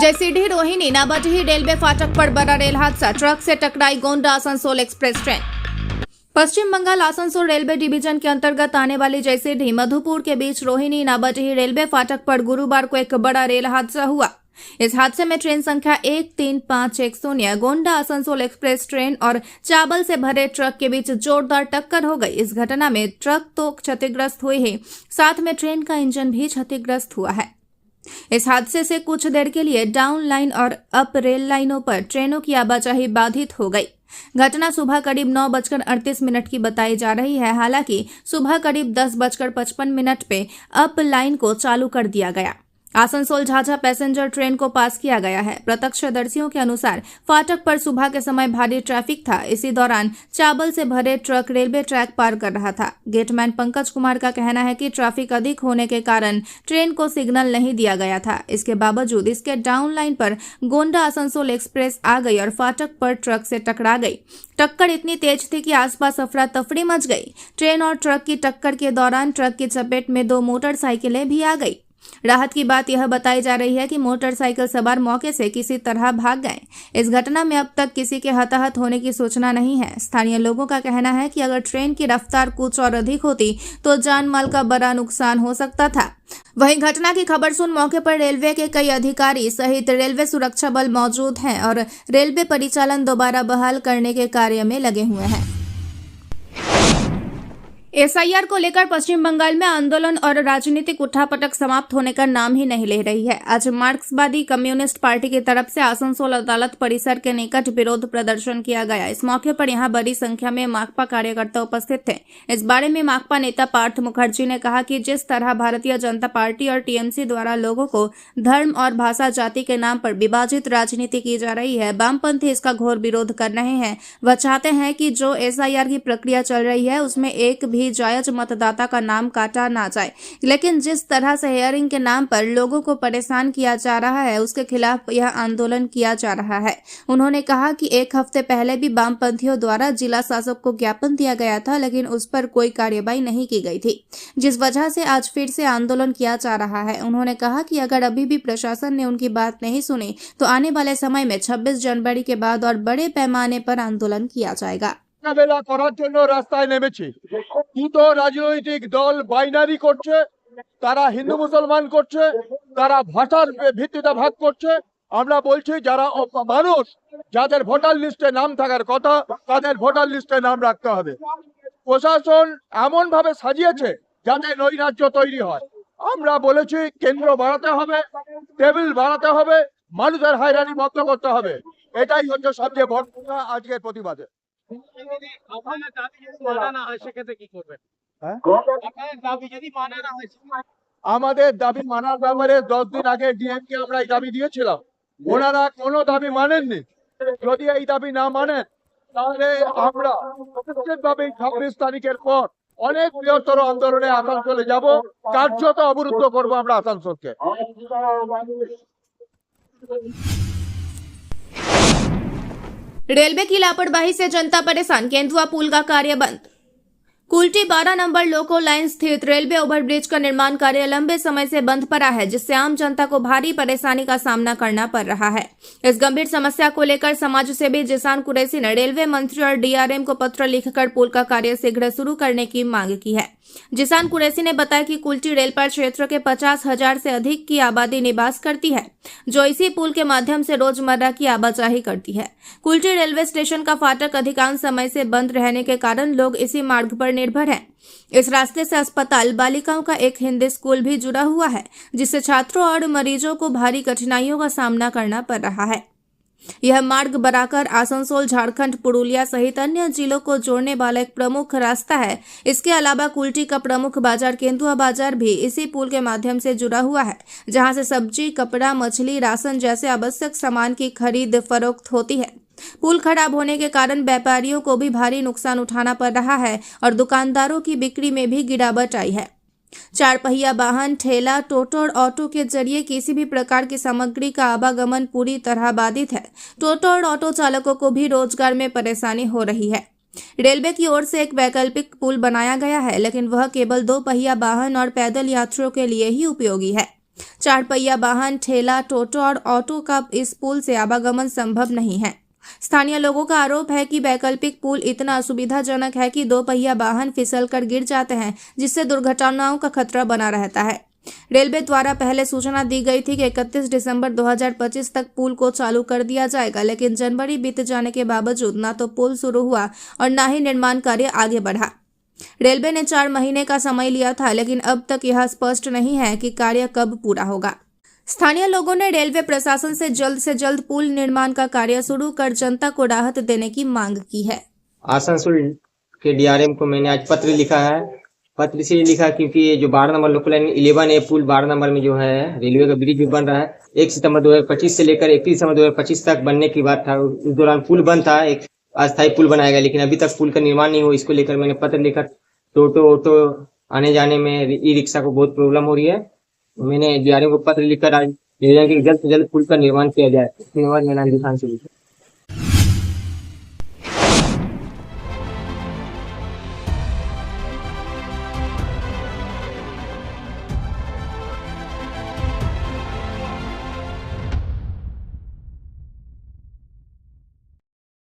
जयसीडी Rohini नाबाटिही railway फाटक पर बड़ा रेल हादसा, ट्रक से टकराई गोंडा आसनसोल एक्सप्रेस ट्रेन। पश्चिम बंगाल आसनसोल रेलवे डिवीजन के अंतर्गत आने वाली जयसीडी मधुपुर के बीच रोहिणी नाबाटिही रेलवे फाटक पर गुरुवार को एक बड़ा रेल हादसा हुआ। इस हादसे में ट्रेन संख्या 13510 गोंडा आसनसोल एक्सप्रेस ट्रेन और चावल से भरे ट्रक के बीच जोरदार टक्कर हो गई। इस घटना में ट्रक तो क्षतिग्रस्त हुए ही, साथ में ट्रेन का इंजन भी क्षतिग्रस्त हुआ है। इस हादसे से कुछ देर के लिए डाउन लाइन और अप रेल लाइनों पर ट्रेनों की आवाजाही बाधित हो गई। घटना सुबह करीब 9:38 की बताई जा रही है। हालांकि सुबह करीब 10:55 पे अप लाइन को चालू कर दिया गया। आसनसोल झाझा पैसेंजर ट्रेन को पास किया गया है। प्रत्यक्षदर्शियों के अनुसार फाटक पर सुबह के समय भारी ट्रैफिक था। इसी दौरान चावल से भरे ट्रक रेलवे ट्रैक पार कर रहा था। गेटमैन पंकज कुमार का कहना है कि ट्रैफिक अधिक होने के कारण ट्रेन को सिग्नल नहीं दिया गया था। इसके बावजूद इसके डाउन लाइन पर गोंडा आसनसोल एक्सप्रेस आ गई और फाटक पर ट्रक से टकरा गई। टक्कर इतनी तेज थी कि आसपास अफरा तफरी मच गई। ट्रेन और ट्रक की टक्कर के दौरान ट्रक की चपेट में 2 मोटरसाइकिलें भी आ गई। राहत की बात यह बताई जा रही है कि मोटरसाइकिल सवार मौके से किसी तरह भाग गए। इस घटना में अब तक किसी के हताहत होने की सूचना नहीं है। स्थानीय लोगों का कहना है कि अगर ट्रेन की रफ्तार कुछ और अधिक होती तो जान माल का बड़ा नुकसान हो सकता था। वहीं घटना की खबर सुन मौके पर रेलवे के कई अधिकारी सहित रेलवे सुरक्षा बल मौजूद हैं और रेलवे परिचालन दोबारा बहाल करने के कार्य में लगे हुए हैं। एसआईआर को लेकर पश्चिम बंगाल में आंदोलन और राजनीतिक उठापटक समाप्त होने का नाम ही नहीं ले रही है। आज मार्क्सवादी कम्युनिस्ट पार्टी की तरफ से आसनसोल अदालत परिसर के निकट विरोध प्रदर्शन किया गया। इस मौके पर यहां बड़ी संख्या में माकपा कार्यकर्ता उपस्थित थे। इस बारे में माकपा नेता पार्थ मुखर्जी ने कहा कि जिस तरह भारतीय जनता पार्टी और टीएमसी द्वारा लोगों को धर्म और भाषा जाति के नाम पर विभाजित राजनीति की जा रही है, वामपंथी इसका घोर विरोध कर रहे हैं। वह चाहते हैं कि जो एसआईआर की प्रक्रिया चल रही है उसमें एक भी जायज मतदाता का नाम काटा ना जाए, लेकिन जिस तरह से हेयरिंग के नाम पर लोगों को परेशान किया जा रहा है उसके खिलाफ यह आंदोलन किया जा रहा है। उन्होंने कहा कि 1 हफ्ते पहले भी वामपंथियों द्वारा जिला शासक को ज्ञापन दिया गया था, लेकिन उस पर कोई कार्यवाही नहीं की गई थी, जिस वजह से आज फिर से आंदोलन किया जा रहा है। उन्होंने कहा कि अगर अभी भी प्रशासन ने उनकी बात नहीं सुनी तो आने वाले समय में 26 जनवरी के बाद और बड़े पैमाने पर आंदोलन किया जाएगा। মোকাবেলা করার জন্য রাস্তায় নেমেছি। দুটো রাজনৈতিক দল বাইনারি করছে, তারা হিন্দু মুসলমান করছে, তারা ভাষার ভিত্তিতে ভাগ করছে। আমরা বলছি যারা মানুষ যাদের ভোটার লিস্টে নাম থাকার কথা তাদের ভোটার লিস্টে নাম রাখতে হবে। প্রশাসন এমন ভাবে সাজিয়েছে যাতে নৈরাজ্য তৈরি হয়। আমরা বলেছি কেন্দ্র বাড়াতে হবে, টেবিল বাড়াতে হবে, মানুষের হয়রানি বন্ধ করতে হবে। এটাই হচ্ছে সবচেয়ে বড় কথা আজকের প্রতিবাদে। আমাদের দাবি মানার ব্যাপারে 10 দিন আগে ডিএমকে আমরা এই দাবি দিয়েছিলাম, ওনারা কোনো দাবি মানেননি। যদি এই দাবি না মানেন তাহলে আমরা নিশ্চিতভাবে 26 তারিখের পর অনেক বৃহত্তর আন্দোলনে আসানসোলে যাব, কার্যত অবরুদ্ধ করব আমরা আসানসোলকে। रेलवे की लापरवाही से जनता परेशान, केंदुआ पुल का कार्य बंद। कुल्टी 12 नंबर लोको लाइन स्थित रेलवे ओवरब्रिज का निर्माण कार्य लंबे समय से बंद पड़ा है, जिससे आम जनता को भारी परेशानी का सामना करना पड़ रहा है। इस गंभीर समस्या को लेकर समाज सेवी जिसान कुरैशी ने रेलवे मंत्री और डीआरएम को पत्र लिखकर पुल का कार्य शीघ्र शुरू करने की मांग की है। जिसान कुरैशी ने बताया कि कुल्टी रेलपार क्षेत्र के 50,000 से अधिक की आबादी निवास करती है, जो इसी पुल के माध्यम से रोजमर्रा की आवाजाही करती है। कुल्टी रेलवे स्टेशन का फाटक अधिकांश समय से बंद रहने के कारण लोग इसी मार्ग पर निर्भर हैं। इस रास्ते से अस्पताल, बालिकाओं का एक हिंदी स्कूल भी जुड़ा हुआ है, जिससे छात्रों और मरीजों को भारी कठिनाइयों का सामना करना पड़ रहा है। यह मार्ग बनाकर आसनसोल, झारखंड, पुरुलिया सहित अन्य जिलों को जोड़ने वाला एक प्रमुख रास्ता है। इसके अलावा कुल्टी का प्रमुख बाजार केंदुआ बाजार भी इसी पुल के माध्यम से जुड़ा हुआ है, जहां से सब्जी, कपड़ा, मछली, राशन जैसे आवश्यक सामान की खरीद फरोख्त होती है। पुल खराब होने के कारण व्यापारियों को भी भारी नुकसान उठाना पड़ रहा है और दुकानदारों की बिक्री में भी गिरावट आई है। 4 पहिया वाहन, ठेला, टोटो और ऑटो के जरिए किसी भी प्रकार की सामग्री का आवागमन पूरी तरह बाधित है। टोटो और ऑटो चालकों को भी रोजगार में परेशानी हो रही है। रेलवे की ओर से एक वैकल्पिक पुल बनाया गया है, लेकिन वह केवल 2 पहिया वाहन और पैदल यात्रियों के लिए ही उपयोगी है। चार पहिया वाहन, ठेला, टोटो और ऑटो का इस पुल से आवागमन संभव नहीं है। स्थानीय लोगों का आरोप है कि वैकल्पिक पुल इतना असुविधाजनक है कि दो पहिया वाहन फिसलकर गिर जाते हैं, जिससे दुर्घटनाओं का खतरा बना रहता है। रेलवे द्वारा पहले सूचना दी गई थी कि 31 दिसंबर 2025 तक पुल को चालू कर दिया जाएगा, लेकिन जनवरी बीत जाने के बावजूद न तो पुल शुरू हुआ और न ही निर्माण कार्य आगे बढ़ा। रेलवे ने 4 महीने का समय लिया था, लेकिन अब तक यह स्पष्ट नहीं है कि कार्य कब पूरा होगा। स्थानीय लोगों ने रेलवे प्रशासन से जल्द पुल निर्माण का कार्य शुरू कर जनता को राहत देने की मांग की है। आसनसोल के डीआरएम को मैंने आज पत्र लिखा है। पत्र इसलिए लिखा क्योंकि ये जो 12 नंबर लोकल लाइन 11 ए पुल 12 नंबर में जो है रेलवे का ब्रिज भी बन रहा है। 1 सितंबर 2025 से लेकर 31 दिसंबर 2025 तक बनने की बात था। उस दौरान पुल बंद था, एक अस्थायी पुल बनाया गया, लेकिन अभी तक पुल का निर्माण नहीं हुआ। इसको लेकर मैंने पत्र लिखा। टोटो आने जाने में ई रिक्शा को बहुत प्रॉब्लम हो रही है। मैंने डीआरएम को पत्र लिखकर आज जल्द से जल्द पुल का निर्माण किया जाए। धन्यवाद। मेरा नाम दिखान सिंह है।